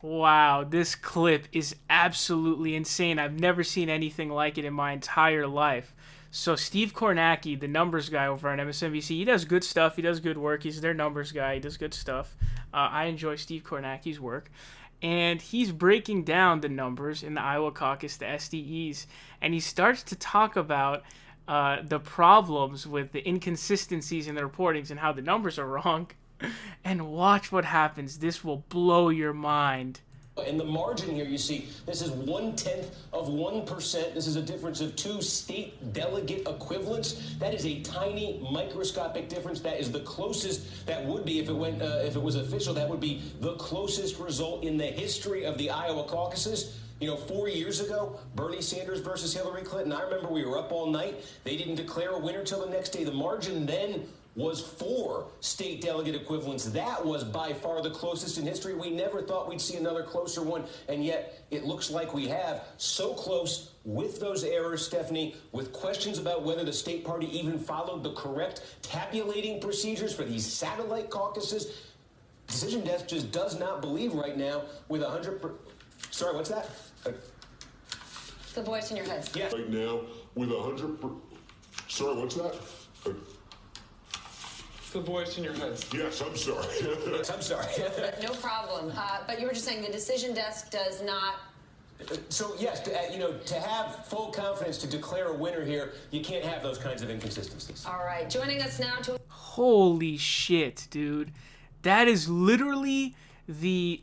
Wow, this clip is absolutely insane. I've never seen anything like it in my entire life. So Steve Kornacki, the numbers guy over on MSNBC, he does good stuff. He does good work. He's their numbers guy. He does good stuff. I enjoy Steve Kornacki's work. And he's breaking down the numbers in the Iowa caucus, the SDEs. And he starts to talk about the problems with the inconsistencies in the reportings and how the numbers are wrong. And watch what happens. This will blow your mind. In the margin here, you see, this is 0.1%. This is a difference of 2 state delegate equivalents. That is a tiny microscopic difference. That is the closest that would be if it was official. That would be the closest result in the history of the Iowa caucuses. 4 years ago, Bernie Sanders versus Hillary Clinton. I remember we were up all night. They didn't declare a winner till the next day. The margin then was 4 state delegate equivalents. That was by far the closest in history. We never thought we'd see another closer one, and yet it looks like we have. So close with those errors, Stephanie, with questions about whether the state party even followed the correct tabulating procedures for these satellite caucuses. Decision Desk just does not believe right now with 100%. Sorry, what's that? It's the voice in your head. Yeah. Right now with 100%. Sorry, what's that? The voice in your head. Yes, I'm sorry. Yes, I'm sorry. No problem. But you were just saying the decision desk does not. So, yes, to have full confidence to declare a winner here, you can't have those kinds of inconsistencies. All right. Joining us now to. Holy shit, dude. That is literally the,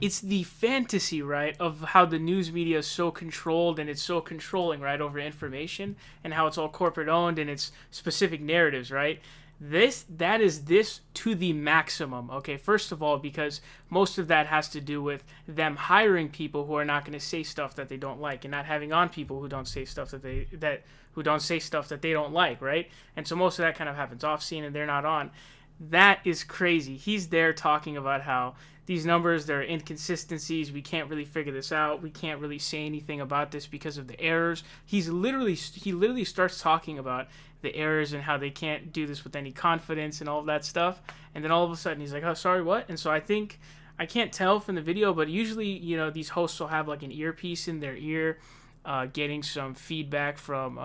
it's the fantasy, right, of how the news media is so controlled and it's so controlling, right, over information and how it's all corporate owned and it's specific narratives, right? That is this to the maximum, okay? First of all, because most of that has to do with them hiring people who are not going to say stuff that they don't like and not having on people who don't say stuff that they don't like, right? And so most of that kind of happens off scene and they're not on. That is crazy. He's there talking about how these numbers, there are inconsistencies. We can't really figure this out. We can't really say anything about this because of the errors. He literally starts talking about the errors and how they can't do this with any confidence and all of that stuff. And then all of a sudden he's like, oh, sorry, what? And so I can't tell from the video, but usually, these hosts will have like an earpiece in their ear, getting some feedback from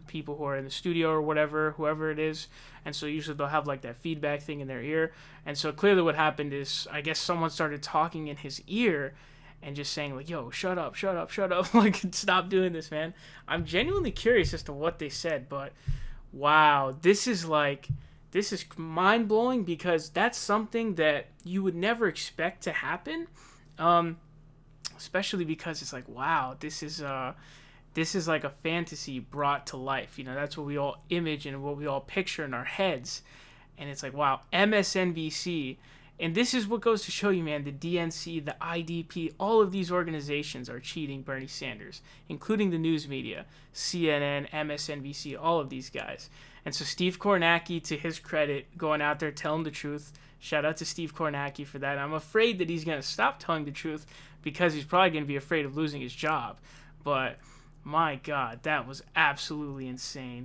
people who are in the studio or whatever, whoever it is. And so usually they'll have like that feedback thing in their ear. And so clearly what happened is, I guess someone started talking in his ear and just saying like, yo, shut up, like, stop doing this, man. I'm genuinely curious as to what they said, but wow, this is mind-blowing because that's something that you would never expect to happen. Especially because it's like, wow, this is like a fantasy brought to life. That's what we all image and what we all picture in our heads. And it's like, wow, MSNBC. And this is what goes to show you, man, the DNC, the IDP, all of these organizations are cheating Bernie Sanders, including the news media, CNN, MSNBC, all of these guys. And so Steve Kornacki, to his credit, going out there telling the truth. Shout out to Steve Kornacki for that. I'm afraid that he's going to stop telling the truth because he's probably going to be afraid of losing his job. But my God, that was absolutely insane.